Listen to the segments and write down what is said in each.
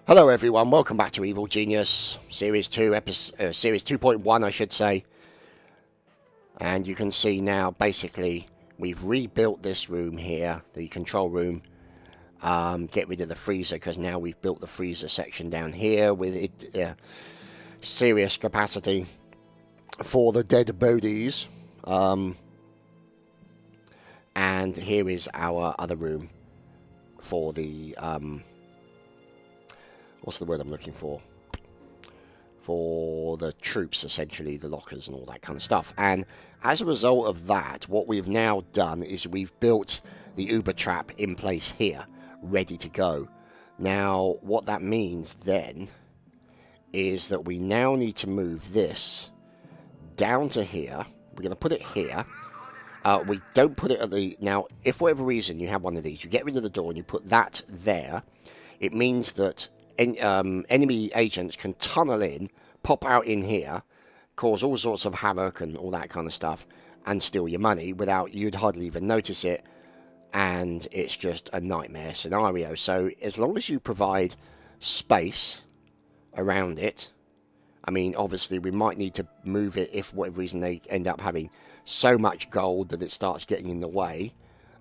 Hello everyone, welcome back to Evil Genius, Series 2, Series 2.1 I should say. And you can see now, basically, we've rebuilt this room here, the control room. Get rid of the freezer, because now we've built the freezer section down here with it, serious capacity for the dead bodies. And here is our other room for the... what's the word I'm looking for? For the troops, essentially, the lockers and all that kind of stuff. And as a result of that, what we've now done is we've built the Uber trap in place here, ready to go. Now, what that means then is that we now need to move this down to here. We're going to put it here. We don't put it at the... Now, if for whatever reason you have one of these, you get rid of the door and you put that there, it means that enemy agents can tunnel in, pop out in here, cause all sorts of havoc and all that kind of stuff, and steal your money without you'd hardly even notice it, and it's just a nightmare scenario. So as long as you provide space around it, I mean, obviously we might need to move it if for whatever reason they end up having so much gold that it starts getting in the way,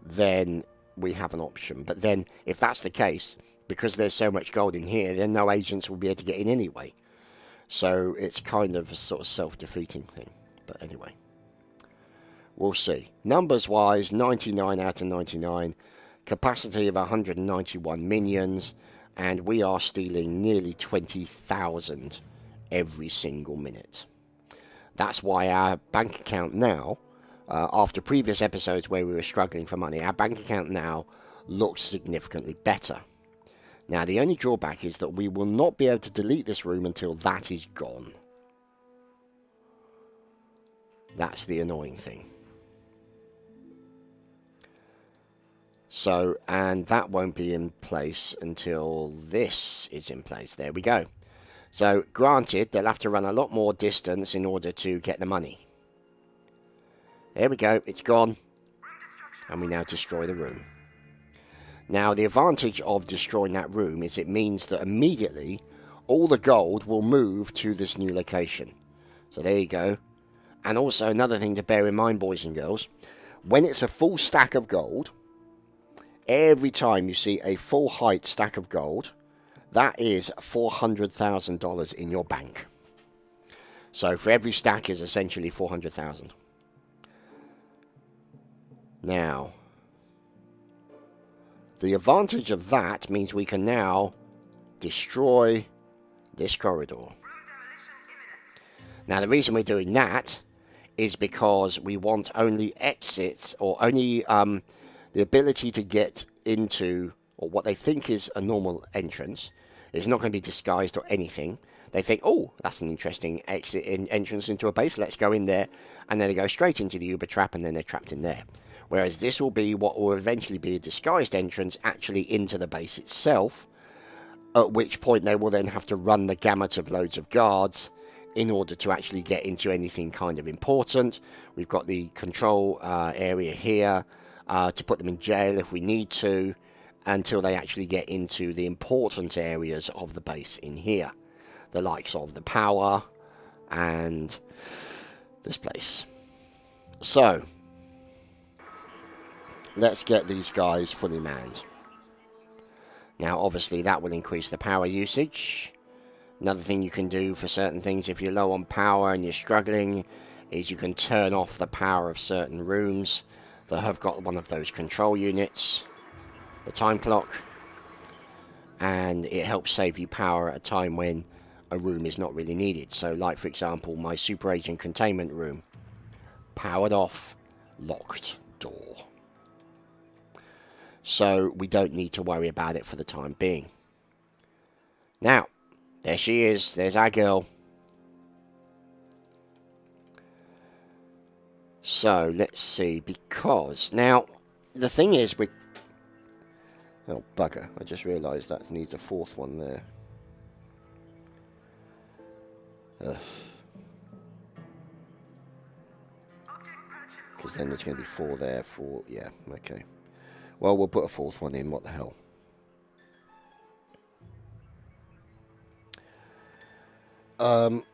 then we have an option. But then if that's the case, because there's so much gold in here, then no agents will be able to get in anyway. So it's kind of a sort of self-defeating thing. But anyway, we'll see. Numbers-wise, 99 out of 99. Capacity of 191 minions. And we are stealing nearly 20,000 every single minute. That's why our bank account now, after previous episodes where we were struggling for money, our bank account now looks significantly better. Now, the only drawback is that we will not be able to delete this room until that is gone. That's the annoying thing. So, and that won't be in place until this is in place. There we go. So, granted, they'll have to run a lot more distance in order to get the money. There we go. It's gone. And we now destroy the room. Now, the advantage of destroying that room is it means that immediately all the gold will move to this new location. So there you go. And also another thing to bear in mind, boys and girls, when it's a full stack of gold, every time you see a full height stack of gold, that is $400,000 in your bank. So for every stack is essentially 400,000. Now, the advantage of that means we can now destroy this corridor. Now, the reason we're doing that is because we want only exits, or only the ability to get into, or what they think is a normal entrance. It's not going to be disguised or anything. They think, oh, that's an interesting exit entrance into a base. Let's go in there. And then they go straight into the Uber trap, and then they're trapped in there. Whereas this will be what will eventually be a disguised entrance actually into the base itself, at which point they will then have to run the gamut of loads of guards in order to actually get into anything kind of important. We've got the control area here to put them in jail if we need to, until they actually get into the important areas of the base in here. The likes of the power and this place. So, let's get these guys fully manned. Now, obviously, that will increase the power usage. Another thing you can do for certain things if you're low on power and you're struggling is you can turn off the power of certain rooms that have got one of those control units, the time clock, and it helps save you power at a time when a room is not really needed. So, like, for example, my super agent containment room, powered off, locked door. So we don't need to worry about it for the time being. Now, there she is. There's our girl. So, let's see. Because, now, the thing is, we... Oh, bugger. I just realised that needs a fourth one there. Because then there's going to be 4 there, 4... Yeah, okay. Well, we'll put a fourth one in, what the hell. Um,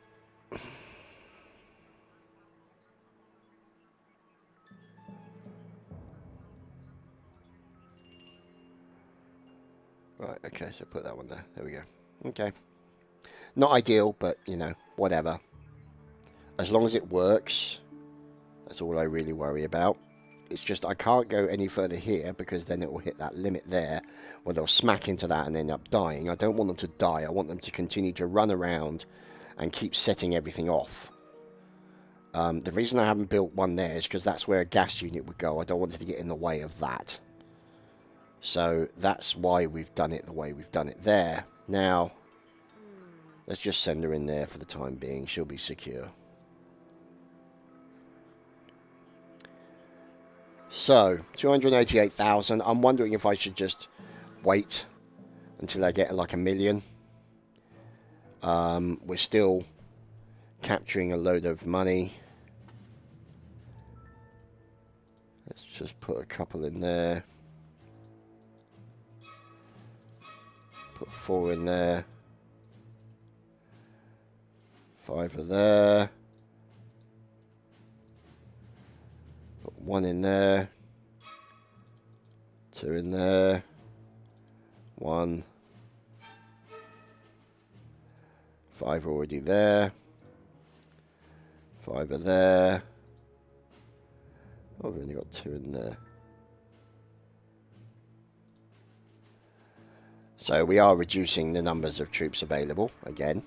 right, okay, so put that one there. There we go. Okay. Not ideal, but, you know, whatever. As long as it works, that's all I really worry about. It's just I can't go any further here because then it will hit that limit there where they'll smack into that and end up dying. I don't want them to die. I want them to continue to run around and keep setting everything off. The reason I haven't built one there is because that's where a gas unit would go. I don't want it to get in the way of that. So that's why we've done it the way we've done it there. Now, let's just send her in there for the time being. She'll be secure. So, 288,000. I'm wondering if I should just wait until I get like 1 million. We're still capturing a load of money. Let's just put a couple in there. Put 4 in there. 5 are there. Put 1 in there. 2 in there. 1. 5 are already there. 5 are there. Oh, we've only got 2 in there. So we are reducing the numbers of troops available again.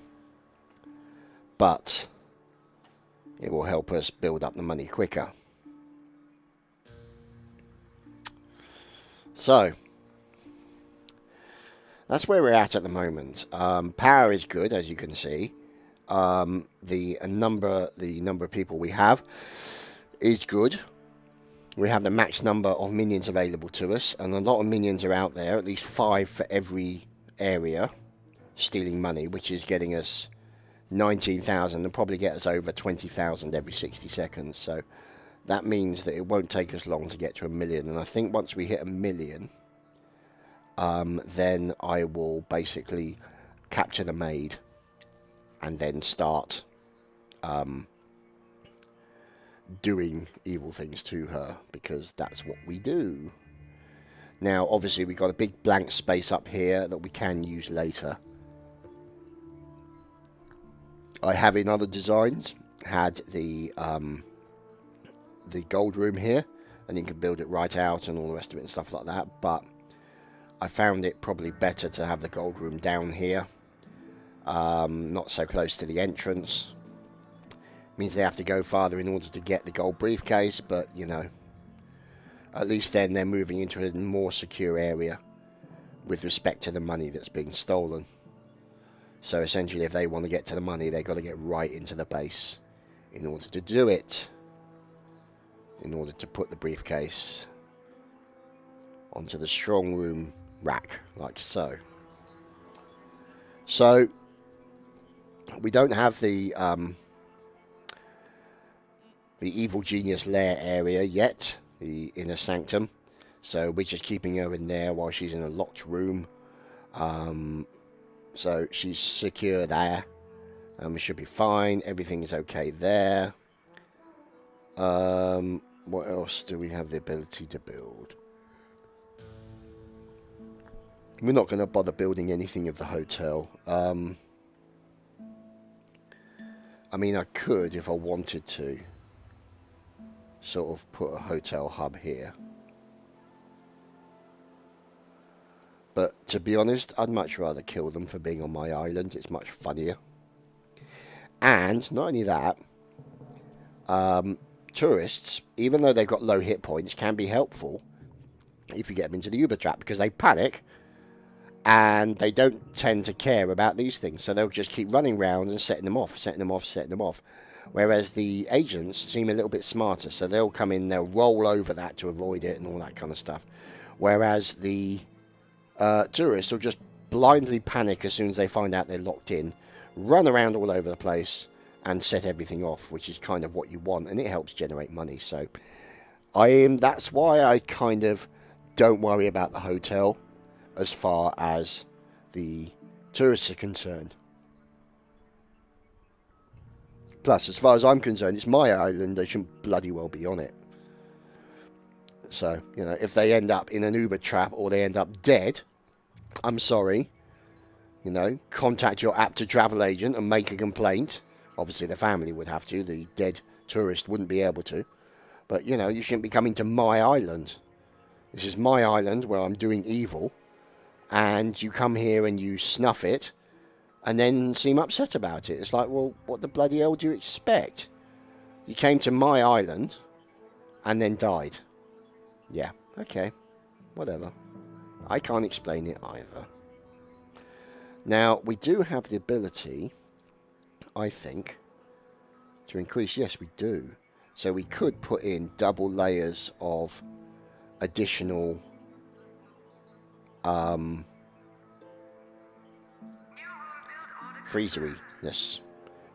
But it will help us build up the money quicker. So that's where we're at the moment. Power is good, as you can see. The number of people we have is good. We have the max number of minions available to us, and a lot of minions are out there, at least 5 for every area, stealing money, which is getting us 19,000 and probably get us over 20,000 every 60 seconds. So that means that it won't take us long to get to 1 million. And I think once we hit 1 million, then I will basically capture the maid and then start doing evil things to her, because that's what we do. Now, obviously, we've got a big blank space up here that we can use later. I have in other designs had the gold room here, and you can build it right out and all the rest of it and stuff like that, but I found it probably better to have the gold room down here, not so close to the entrance. Means they have to go farther in order to get the gold briefcase, but you know, at least then they're moving into a more secure area with respect to the money that's being stolen. So essentially, if they want to get to the money, they've got to get right into the base in order to do it, in order to put the briefcase onto the strong room rack, like so. So we don't have the evil genius lair area yet, the inner sanctum. So we're just keeping her in there while she's in a locked room. So she's secure there. We should be fine. Everything is okay there. What else do we have the ability to build? We're not going to bother building anything of the hotel. I mean, I could if I wanted to sort of put a hotel hub here. But to be honest, I'd much rather kill them for being on my island. It's much funnier. And not only that, tourists, even though they've got low hit points, can be helpful if you get them into the Uber trap, because they panic and they don't tend to care about these things. So they'll just keep running around and setting them off, setting them off, setting them off. Whereas the agents seem a little bit smarter. So they'll come in, they'll roll over that to avoid it and all that kind of stuff. Whereas the tourists will just blindly panic as soon as they find out they're locked in, run around all over the place and set everything off, which is kind of what you want, and it helps generate money. So that's why I kind of don't worry about the hotel as far as the tourists are concerned. Plus, as far as I'm concerned, it's my island. They shouldn't bloody well be on it. So, you know, if they end up in an Uber trap or they end up dead, I'm sorry. You know, contact your app to travel agent and make a complaint. Obviously, the family would have to. The dead tourist wouldn't be able to. But, you know, you shouldn't be coming to my island. This is my island where I'm doing evil. And you come here and you snuff it and then seem upset about it. It's like, well, what the bloody hell do you expect? You came to my island and then died. Yeah, okay, whatever. I can't explain it either. Now, we do have the ability, I think, to increase. Yes, we do. So we could put in double layers of additional freezeriness,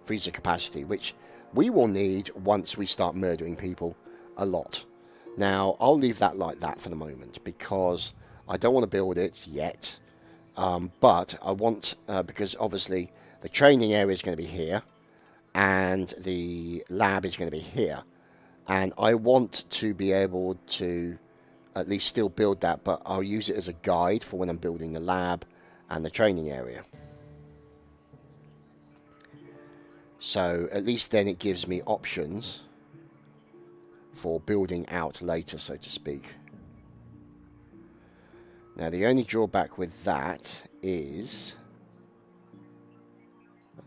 freezer capacity, which we will need once we start murdering people a lot. Now, I'll leave that like that for the moment because I don't want to build it yet. But I want, because obviously the training area is going to be here and the lab is going to be here. And I want to be able to at least still build that, but I'll use it as a guide for when I'm building the lab and the training area. So at least then it gives me options for building out later, so to speak. Now, the only drawback with that is,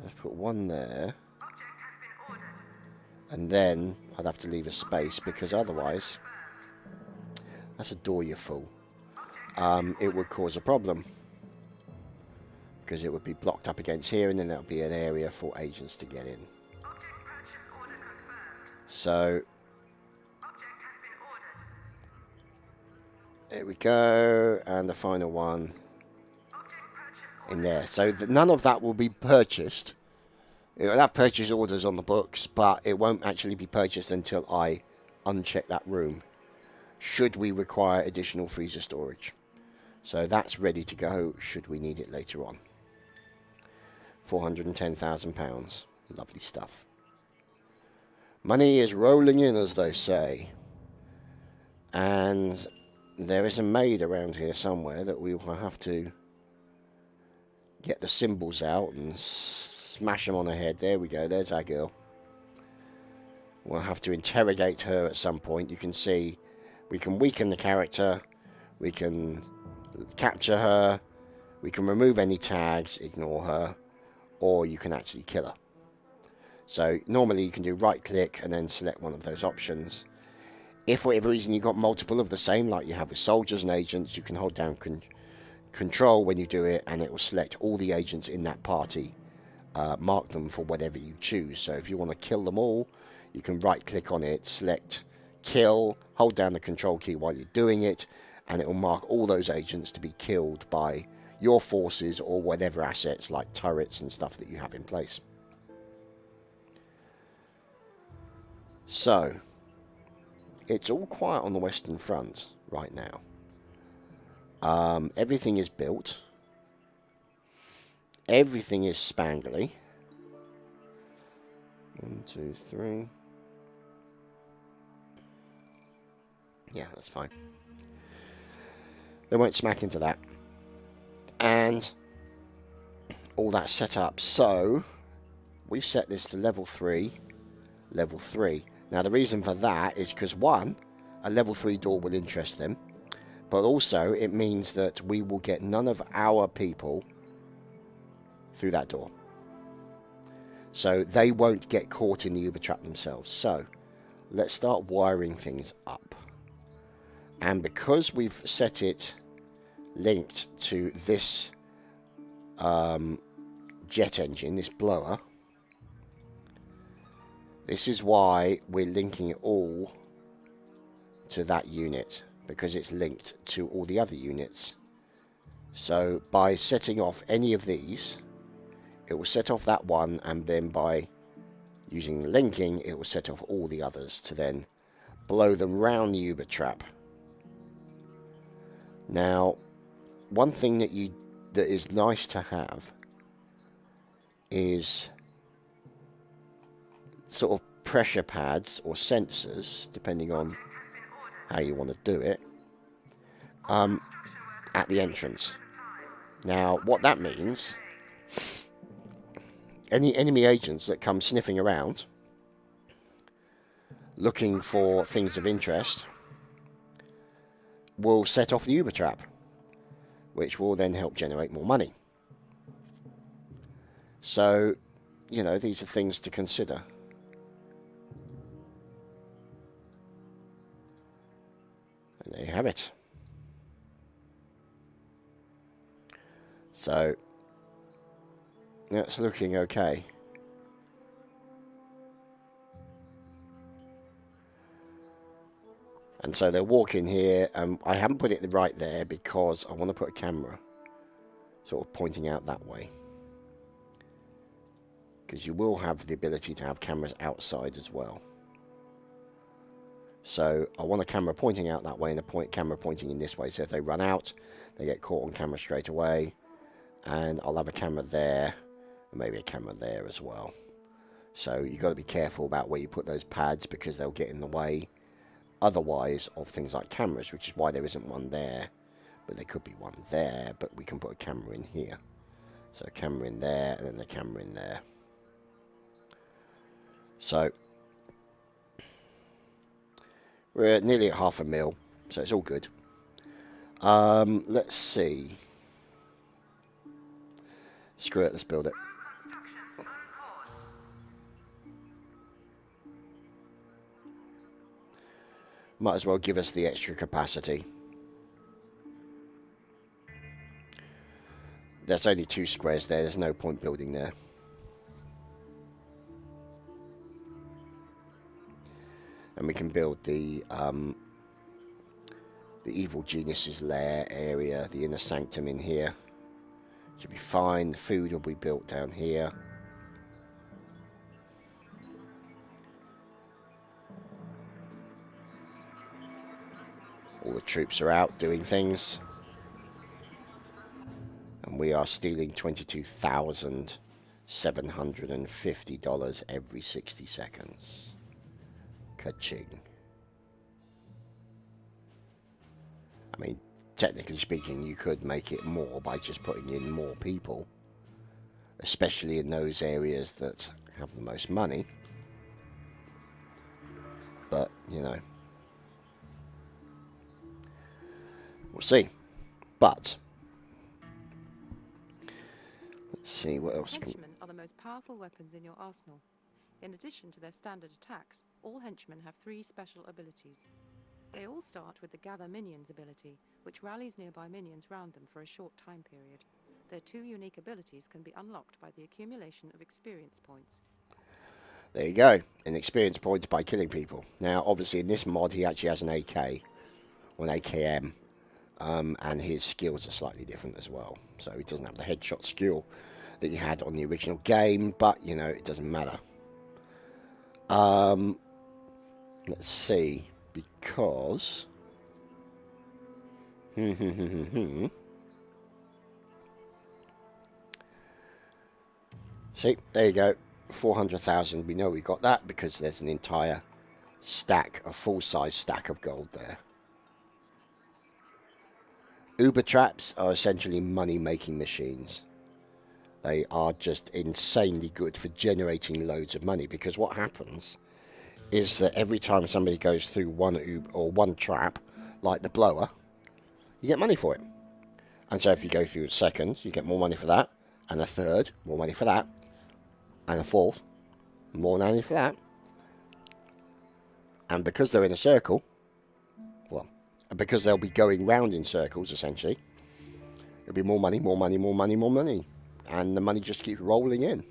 let's put one there, and then I'd have to leave a space because otherwise, that's a door you're full. It would cause a problem because it would be blocked up against here, and then that would be an area for agents to get in. So there we go, and the final one in there. So none of that will be purchased. It will have purchase orders on the books, but it won't actually be purchased until I uncheck that room, should we require additional freezer storage. So that's ready to go, should we need it later on. £410,000. Lovely stuff. Money is rolling in, as they say. And there is a maid around here somewhere that we will have to get the symbols out and smash them on her head. There we go. There's our girl. We'll have to interrogate her at some point. You can see we can weaken the character. We can capture her. We can remove any tags, ignore her. Or you can actually kill her. So normally you can do right click and then select one of those options. If for whatever reason you've got multiple of the same, like you have with soldiers and agents, you can hold down control when you do it, and it will select all the agents in that party, mark them for whatever you choose. So if you want to kill them all, you can right click on it, select kill, hold down the control key while you're doing it, and it will mark all those agents to be killed by your forces or whatever assets like turrets and stuff that you have in place. So it's all quiet on the Western Front right now. Everything is built. Everything is spangly. 1, 2, 3. Yeah, that's fine. They won't smack into that. And all that's set up. So we set this to level 3. Level 3. Now the reason for that is because, one, a level 3 door will interest them, but also it means that we will get none of our people through that door. So they won't get caught in the Uber trap themselves. So let's start wiring things up. And because we've set it linked to this jet engine, this blower, this is why we're linking it all to that unit, because it's linked to all the other units. So by setting off any of these, it will set off that one, and then by using the linking, it will set off all the others to then blow them round the Uber trap. Now, one thing that is nice to have is sort of pressure pads or sensors, depending on how you want to do it, at the entrance. Now, what that means, any enemy agents that come sniffing around looking for things of interest will set off the Uber trap, which will then help generate more money. So, you know, these are things to consider. And there you have it. So, that's looking okay. And so they'll walk in here, and I haven't put it right there because I want to put a camera sort of pointing out that way. Because you will have the ability to have cameras outside as well. So I want a camera pointing out that way and a camera pointing in this way. So if they run out, they get caught on camera straight away. And I'll have a camera there, and maybe a camera there as well. So you've got to be careful about where you put those pads because they'll get in the way otherwise of things like cameras, which is why there isn't one there. But there could be one there, but we can put a camera in here. So a camera in there, and then a camera in there. So we're at nearly at $500,000, so it's all good. Let's see. Screw it, let's build it. Might as well give us the extra capacity. There's only 2 squares there, there's no point building there. And we can build the evil genius's lair area, the inner sanctum in here. Should be fine. The food will be built down here. All the troops are out doing things. And we are stealing $22,750 every 60 seconds. Ka-ching. I mean, technically speaking, you could make it more by just putting in more people, especially in those areas that have the most money. But, you know, we'll see. But let's see what else. Henchmen are the most powerful weapons in your arsenal. In addition to their standard attacks, all henchmen have 3 special abilities. They all start with the Gather Minions ability, which rallies nearby minions round them for a short time period. Their 2 unique abilities can be unlocked by the accumulation of experience points. There you go, an experience point by killing people. Now, obviously, in this mod, he actually has an AK, or an AKM, and his skills are slightly different as well. So he doesn't have the headshot skill that he had on the original game, but, you know, it doesn't matter. Let's see, because... See, there you go, 400,000. We know we got that because there's an entire stack, a full-size stack of gold there. Uber traps are essentially money-making machines. They are just insanely good for generating loads of money, because what happens is that every time somebody goes through one trap, like the blower, you get money for it. And so if you go through a second, you get more money for that, and a third, more money for that, and a fourth, more money for that. And because they're in a circle, well, because they'll be going round in circles, essentially, it'll be more money, more money, more money, more money. And the money just keeps rolling in.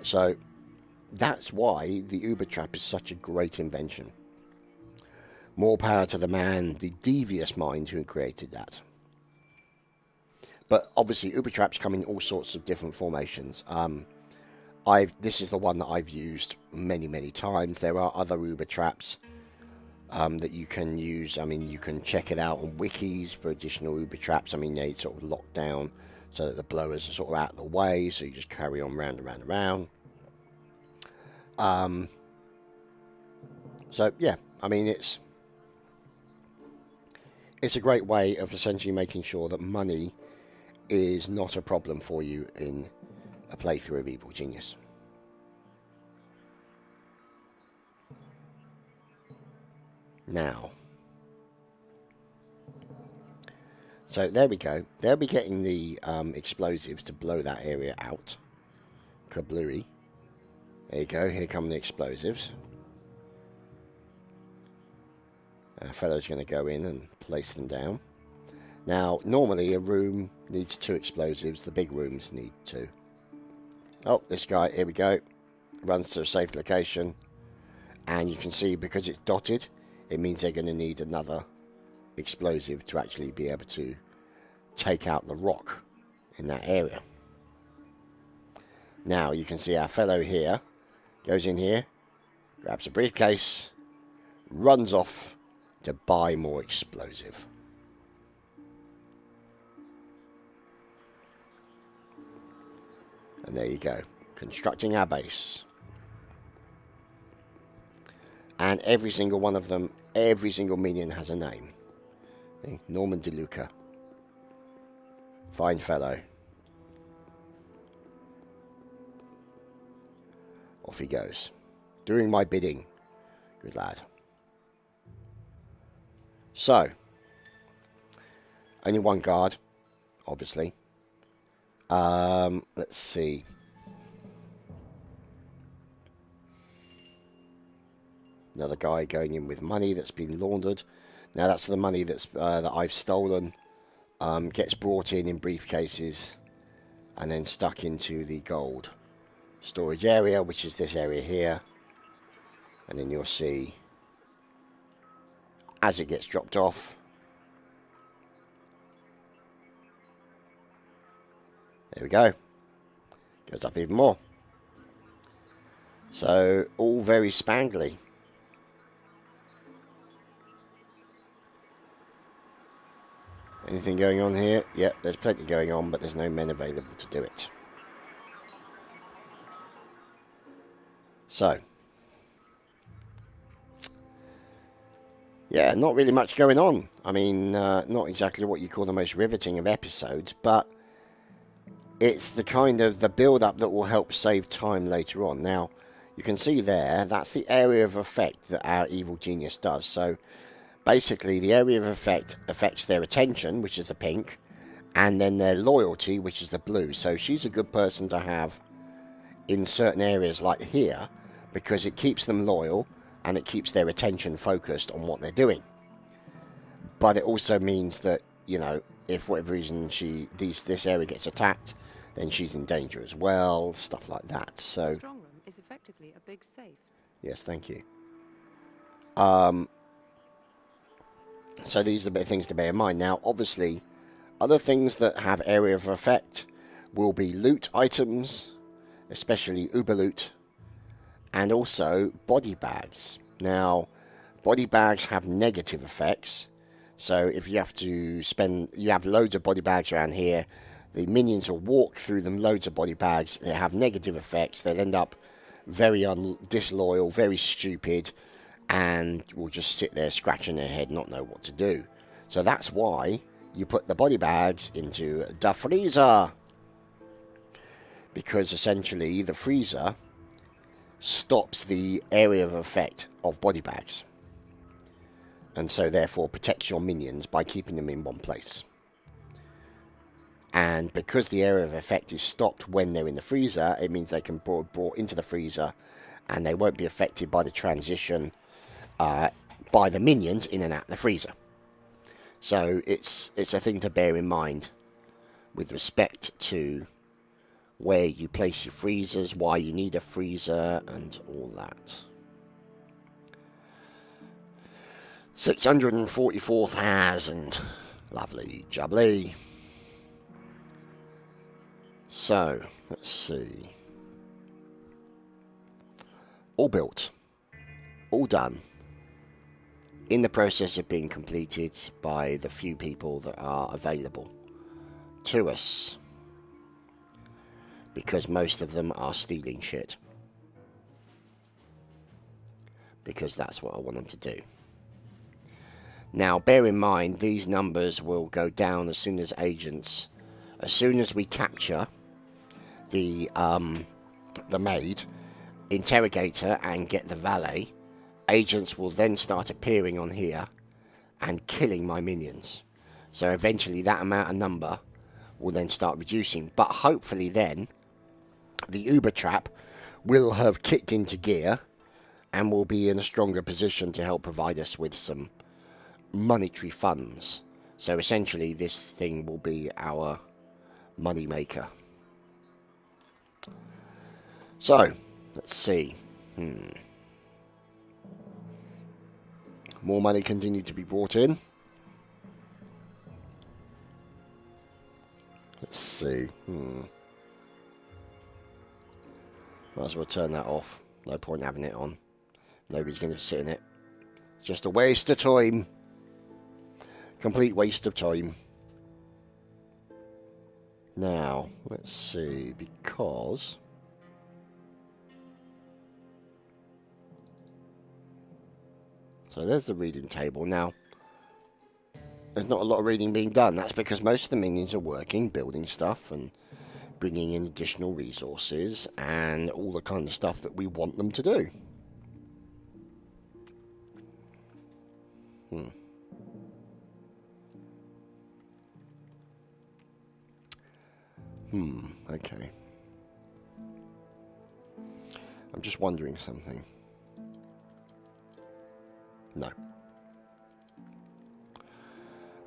So that's why the Uber trap is such a great invention. More power to the man, the devious mind who created that. But obviously Uber traps come in all sorts of different formations. This is the one that I've used many times. There are other Uber traps that you can use. I mean, you can check it out on wikis for additional Uber traps. I mean, they sort of lock down so that the blowers are sort of out of the way, so you just carry on round and round and round. So yeah, I mean it's a great way of essentially making sure that money is not a problem for you in a playthrough of Evil Genius. Now, so there we go. They'll be getting the explosives to blow that area out. Kablooey. There you go. Here come the explosives. Our fellow's going to go in and place them down. Now, normally a room needs 2 explosives. The big rooms need 2. Oh, this guy, here we go. Runs to a safe location. And you can see, because it's dotted, it means they're going to need another explosive to actually be able to take out the rock in that area. Now, you can see our fellow here goes in here, grabs a briefcase, runs off to buy more explosive. And there you go, constructing our base. And every single one of them, every single minion has a name. Okay? Norman DeLuca. Fine fellow. Off he goes. Doing my bidding. Good lad. So, only one guard, obviously. Let's see. Another guy going in with money that's been laundered. Now that's the money that's that I've stolen. Gets brought in briefcases and then stuck into the gold storage area, which is this area here. And then you'll see as it gets dropped off. There we go. Goes up even more. So all very spangly. Anything going on here? Yep, there's plenty going on, but there's no men available to do it. So, yeah, not really much going on. I mean, not exactly what you call the most riveting of episodes, but it's the kind of the build-up that will help save time later on. Now, you can see there, that's the area of effect that our evil genius does. So, basically, the area of effect affects their attention, which is the pink, and then their loyalty, which is the blue. So she's a good person to have in certain areas like here, because it keeps them loyal and it keeps their attention focused on what they're doing. But it also means that, you know, if for whatever reason this area gets attacked, then she's in danger as well, stuff like that. So the strong room is effectively a big safe. Yes, thank you. So these are the things to bear in mind. Now, obviously, other things that have area of effect will be loot items, especially Uber loot, and also body bags. Now, body bags have negative effects. So if you have loads of body bags around here, the minions will walk through them, loads of body bags. They have negative effects. They'll end up very disloyal, very stupid, and will just sit there scratching their head, not know what to do. So that's why you put the body bags into the freezer, because essentially the freezer stops the area of effect of body bags, and so therefore protects your minions by keeping them in one place. And because the area of effect is stopped when they're in the freezer, it means they can be brought into the freezer and they won't be affected by the transition by the minions in and out the freezer. So it's a thing to bear in mind with respect to where you place your freezers, why you need a freezer, and all that. 644,000. Lovely jubbly. So, let's see. All built. All done. In the process of being completed by the few people that are available to us, because most of them are stealing shit. because that's what I want them to do. Now, bear in mind, these numbers will go down as soon as we capture the maid, interrogator, and get the valet. Agents will then start appearing on here and killing my minions. So eventually that amount of number will then start reducing. But hopefully then the Uber trap will have kicked into gear and will be in a stronger position to help provide us with some monetary funds. So essentially this thing will be our money maker. So let's see. More money continued to be brought in. Let's see. Might as well turn that off. No point having it on. Nobody's going to sit in it. Just a waste of time. Complete waste of time. Now, let's see. Because... So there's the reading table. Now, there's not a lot of reading being done. That's because most of the minions are working, building stuff and bringing in additional resources and all the kind of stuff that we want them to do. Okay. I'm just wondering something. No.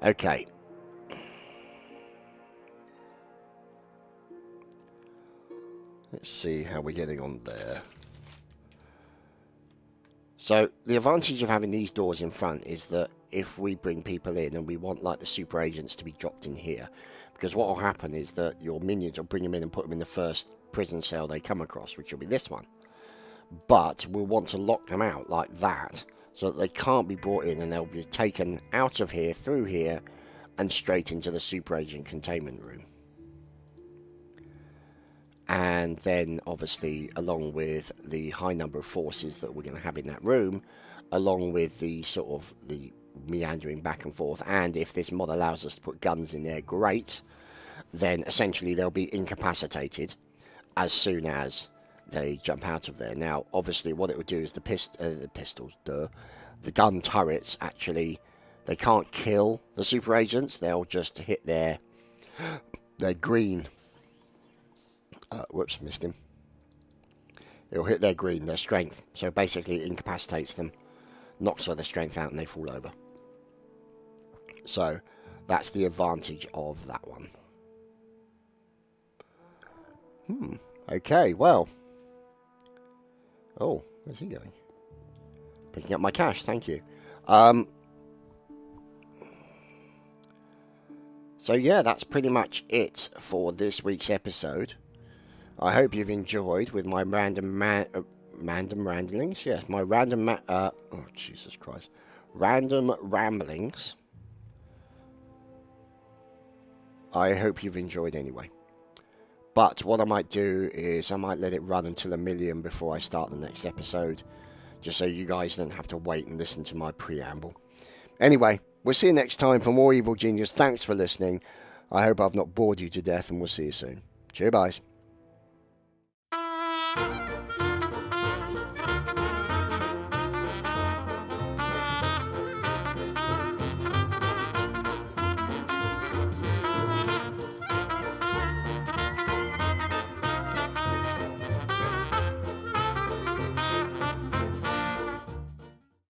Okay. Let's see how we're getting on there. So, the advantage of having these doors in front is that if we bring people in and we want like the super agents to be dropped in here, because what will happen is that your minions will bring them in and put them in the first prison cell they come across, which will be this one. But we'll want to lock them out like that, so that they can't be brought in and they'll be taken out of here, through here, and straight into the super agent containment room. And then, obviously, along with the high number of forces that we're going to have in that room, along with the sort of the meandering back and forth, and if this mod allows us to put guns in there, great, then essentially they'll be incapacitated as soon as they jump out of there. Now, obviously, what it will do is the pistols, the gun turrets, actually, they can't kill the super agents. They'll just hit their green. Whoops, missed him. It'll hit their green, their strength. So basically, it incapacitates them, knocks all their strength out, and they fall over. So that's the advantage of that one. Okay, well. Oh, where's he going? Picking up my cash, thank you. So yeah, that's pretty much it for this week's episode. I hope you've enjoyed with my random ramblings. Yes, my random oh Jesus Christ, random ramblings. I hope you've enjoyed anyway. But what I might do is I might let it run until 1 million before I start the next episode, just so you guys don't have to wait and listen to my preamble. Anyway, we'll see you next time for more Evil Genius. Thanks for listening. I hope I've not bored you to death, and we'll see you soon. Cheers, guys.